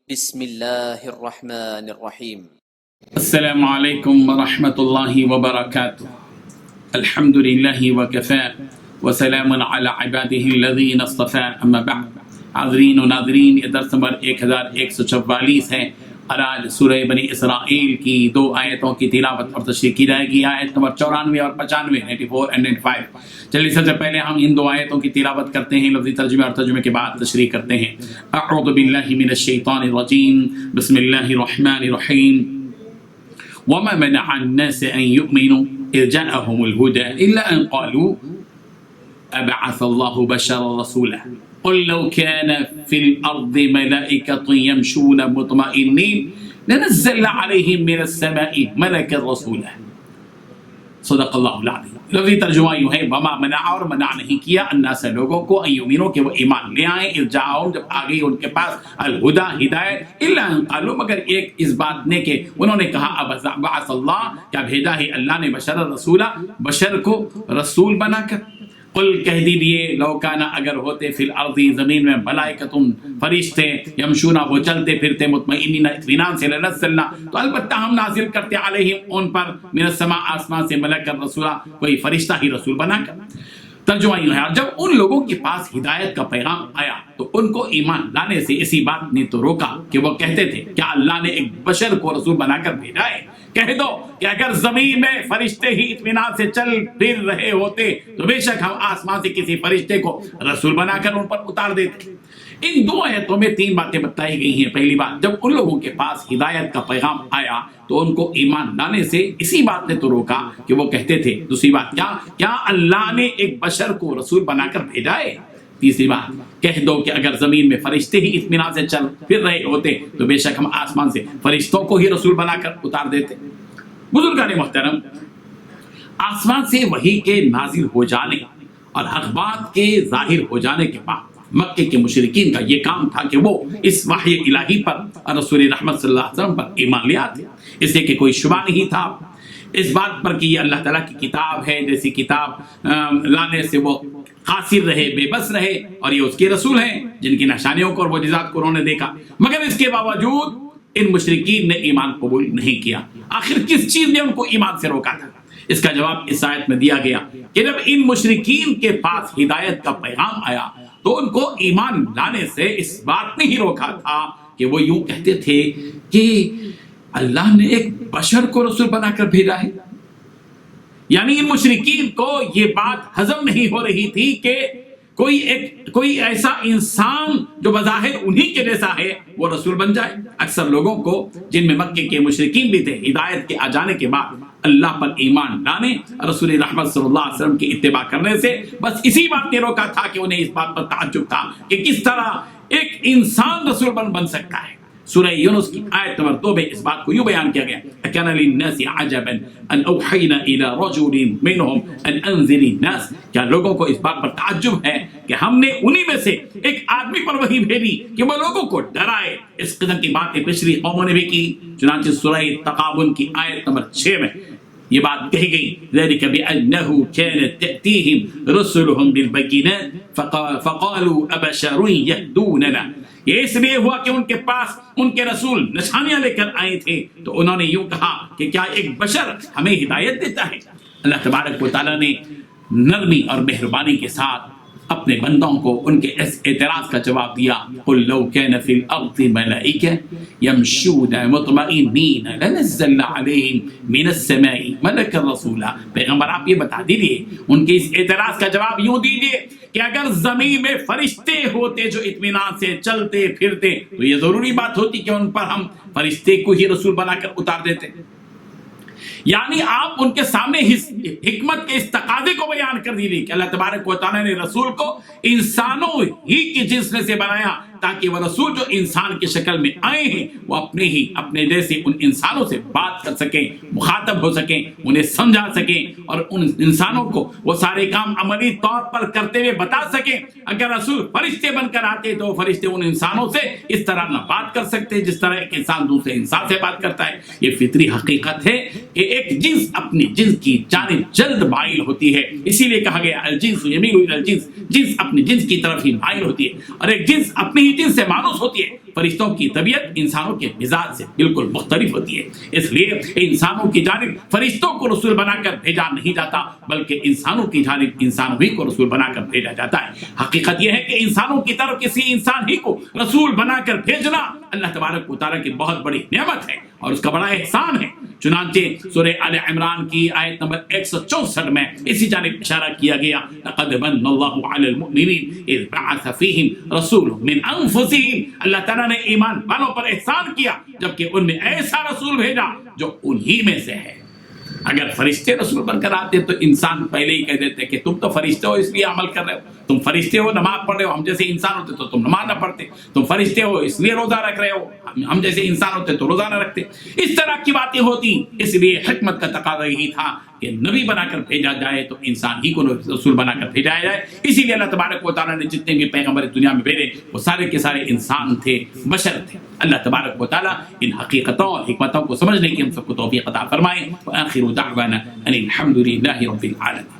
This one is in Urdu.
بسم اللہ الرحمن الرحیم۔ السلام علیکم ورحمۃ اللہ وبرکاتہ۔ الحمد للہ وکفی وسلام علی عبادہ الذین اصطفی، اما بعد۔ حاضرین و ناظرین، یہ درس نمبر 1144 ہے اور آج سورہ بنی اسرائیل کی 2 آیتوں کی تلاوت اور تشریح کی جائے گی، آیت نمبر 94 اور 95، 94 and 95۔ چلیے سب سے پہلے ہم ان 2 آیتوں کی تلاوت کرتے ہیں، لفظی ترجمے اور ترجمے کے بعد تشریح کرتے ہیں۔ اعوذ باللہ من الشیطان الرجیم، بسم اللہ الرحمن الرحیم۔ وما منع الناس ان يؤمنوا اذ جاءهم الهدى الا ان قالوا ابعث الله بشرا رسولا قل لو كان في الارض ملائكة يمشون مطمئنين لنزلنا عليهم من السماء ملكا رسولا۔ صدق اللہ العظیم۔ لفظی ترجمہ یوں ہے، وما منع، اور منع نہیں کیا، الناس لوگوں کو، ان یؤمنوا کہ وہ ایمان لے آئیں، اذ جاءہم جب آ گئی ان کے پاس، الہدی ہدایت، الا ان قالوا مگر ایک اس بات نے کہ انہوں نے کہا ابعث اللہ، کیا بھیجا ہے اللہ نے بشر رسولا، بشر کو رسول بنا کر۔ قل کہہ دیجئے، لو کانا اگر ہوتے فی الارض زمین میں ملائکتن فرشتے، یمشونا وہ چلتے پھرتے، مطمئنین اطمینان سے، لنزلنا تو البتہ ہم نازل کرتے، علیہم ان پر، من السماء آسمان سے، ملک الرسولہ کوئی فرشتہ ہی رسول بنا کر۔ ترجمہ یوں ہے، اور جب ان لوگوں کے پاس ہدایت کا پیغام آیا تو ان کو ایمان لانے سے اسی بات نے تو روکا کہ وہ کہتے تھے کیا اللہ نے ایک بشر کو رسول بنا کر بھیجا ہے؟ کہہ دو کہ اگر زمین میں فرشتے ہی اطمینان سے چل پھر رہے ہوتے تو بے شک ہم آسمان سے کسی فرشتے کو رسول بنا کر ان پر اتار دیتے۔ ان 2 آیتوں میں 3 باتیں بتائی گئی ہیں۔ پہلی بات، جب ان لوگوں کے پاس ہدایت کا پیغام آیا تو ان کو ایمان لانے سے اسی بات نے تو روکا کہ وہ کہتے تھے۔ دوسری بات کیا اللہ نے ایک بشر کو رسول بنا کر بھیجا ہے؟ تیسری بات، کہہ دو کہ اگر زمین میں فرشتے ہی اطمینان سے چل پھر رہے ہوتے تو بے شک ہم آسمان سے فرشتوں کو ہی رسول بنا کر اتار دیتے۔ بزرگان محترم، آسمان سے وحی کے نازل ہو جانے اور حق بات کے ظاہر ہو جانے کے بعد مکے کے مشرکین کا یہ کام تھا کہ وہ اس وحی الہی پر اور رسول رحمت صلی اللہ علیہ وسلم پر ایمان لے آتے، اس لیے کہ کوئی شبہ نہیں تھا اس بات پر کہ یہ اللہ تعالیٰ کی کتاب ہے، جیسی کتاب لانے سے وہ قاصر رہے، بے بس رہے، اور یہ اس کے رسول ہیں جن کی نشانیوں کو اور معجزات کو انہوں نے دیکھا۔ مگر اس کے باوجود ان مشرکین نے ایمان قبول نہیں کیا۔ آخر کس چیز نے ان کو ایمان سے روکا تھا؟ اس کا جواب اس آیت میں دیا گیا کہ جب ان مشرکین کے پاس ہدایت کا پیغام آیا تو ان کو ایمان لانے سے اس بات نے ہی روکا تھا کہ وہ یوں کہتے تھے کہ اللہ نے ایک بشر کو رسول بنا کر بھیجا ہے۔ یعنی ان مشرکین کو یہ بات ہضم نہیں ہو رہی تھی کہ کوئی ایسا انسان جو بظاہر انہی کے جیسا ہے وہ رسول بن جائے۔ اکثر لوگوں کو، جن میں مکے کے مشرکین بھی تھے، ہدایت کے آ جانے کے بعد اللہ پر ایمان لانے، رسول رحمت صلی اللہ علیہ وسلم کی اتباع کرنے سے بس اسی بات نے روکا تھا کہ انہیں اس بات پر تعجب تھا کہ کس طرح ایک انسان رسول بن سکتا ہے۔ سورہ یونس کی آیت نمبر 2 میں اس بات کو یوں بیان کیا گیا، اَكَانَ لِلنَّاسِ عَجَبًا أَنْ أَوْحَيْنَا إِلَىٰ رَجُلٍ مِّنْهُمْ أَنْ أَنذِرِ النَّاسَ، کیا لوگوں کو اس بات پر تعجب ہے کہ ہم نے انہی میں سے ایک آدمی پر وحی بھیجی کہ وہ لوگوں کو ڈرائے۔ اس قسم کی باتیں پچھلی قوموں نے بھی کی، چنانچہ سورہ تغابن کی آیت نمبر 6 میں یہ بات کہی گئی، ذَلِكَ بِأَنَّهُ كَانَتْ تَأْتِيهِمْ رُسُلُهُم بِالْبَيِّنَاتِ فَقَالُوا أَبَشَرٌ يَهْدُونَنَا، یہ اس لیے ہوا کہ ان کے پاس ان کے رسول نشانیاں لے کر آئے تھے تو انہوں نے یوں کہا کہ کیا ایک بشر ہمیں ہدایت دیتا ہے؟ اللہ تبارک و تعالیٰ نے نرمی اور مہربانی کے ساتھ اپنے بندوں کو ان کے اس اعتراض کا جواب دیا، قُلْ لَوْ كَانَ فِي الْأَرْضِ مَلَائِكَةٌ يَمْشُونَ مُطْمَئِنِّينَ لَنَزَّلْنَا عَلَيْهِمْ مِنَ السَّمَاءِ مَلَكًا رَسُولًا۔ پیغمبر آپ یہ بتا دیجئے، ان کے اس اعتراض کا جواب یوں دیجئے کہ اگر زمین میں فرشتے ہوتے جو اطمینان سے چلتے پھرتے تو یہ ضروری بات ہوتی کہ ان پر ہم فرشتے کو ہی رسول بنا کر اتار دیتے۔ یعنی آپ ان کے سامنے حکمت کے اس تقاضے کو بیان کر دیجیے کہ اللہ تبارک و تعالیٰ نے رسول کو انسانوں ہی کی جنس میں سے بنایا تاکہ وہ رسول جو انسان کی شکل میں آئے ہیں وہ اپنے جیسے ان انسانوں سے بات کر سکیں، مخاطب ہو سکیں، انہیں سمجھا سکیں اور ان انسانوں کو وہ سارے کام عملی طور پر کرتے ہوئے بتا سکیں۔ اگر رسول فرشتے بن کر آتے تو فرشتے ان انسانوں سے اس طرح نہ بات کر سکتے جس طرح ایک انسان دوسرے انسان سے بات کرتا ہے۔ یہ فطری حقیقت ہے کہ ایک جنس اپنی جنس کی جانب جلد مائل ہوتی ہے، اسی لیے کہا گیا الجنس یمیل الی الجنس، جنس اپنی جنس کی طرف ہی مائل ہوتی ہے، اور ایک جنس اپنی ہی جنس سے مانوس ہوتی ہے۔ فرشتوں کی طبیعت انسانوں کے مزاج سے بالکل مختلف ہوتی ہے، اس لیے انسانوں کی جانب فرشتوں کو رسول بنا کر بھیجا نہیں جاتا، بلکہ انسانوں کی جانب انسانوں ہی کو رسول بنا کر بھیجا جاتا ہے۔ حقیقت یہ ہے کہ انسانوں کی طرف کسی انسان ہی کو رسول بنا کر بھیجنا اللہ تبارک و تعالیٰ کی بہت بڑی نعمت ہے اور اس کا بڑا احسان ہے۔ چنانچہ سورہ آل عمران کی آیت نمبر 164 میں اسی جانب اشارہ کیا گیا، لقد من اللہ علی المؤمنین اذ بعث فیہم رسول من انفسہم، اللہ تعالیٰ نے ایمان والوں پر احسان کیا جبکہ ان میں ایسا رسول بھیجا جو انہی میں سے ہے۔ اگر فرشتے رسول بن کر آتے تو انسان پہلے ہی کہہ دیتے کہ تم تو فرشتے ہو اس لیے عمل کر رہے ہو، تم فرشتے ہو نماز پڑھ رہے ہو، ہم جیسے انسان ہوتے تو تم نماز نہ پڑھتے، تم فرشتے ہو اس لیے روزہ رکھ رہے ہو، ہم جیسے انسان ہوتے تو روزہ نہ رکھتے۔ اس طرح کی باتیں ہوتی، اس لیے حکمت کا تقاضا یہی تھا کہ نبی بنا کر بھیجا جائے تو انسان ہی کو رسول بنا کر بھیجا جائے۔ اسی لیے اللہ تبارک و تعالیٰ نے جتنے بھی پیغمبر دنیا میں بھیجے وہ سارے کے سارے انسان تھے، بشر تھے۔ اللہ تبارک و تعالیٰ ان حقیقتوں اور حکمتوں کو سمجھنے کی ہم سب کو توفیق عطا فرمائے۔ وآخر دعوانا ان الحمد للہ رب العالمین۔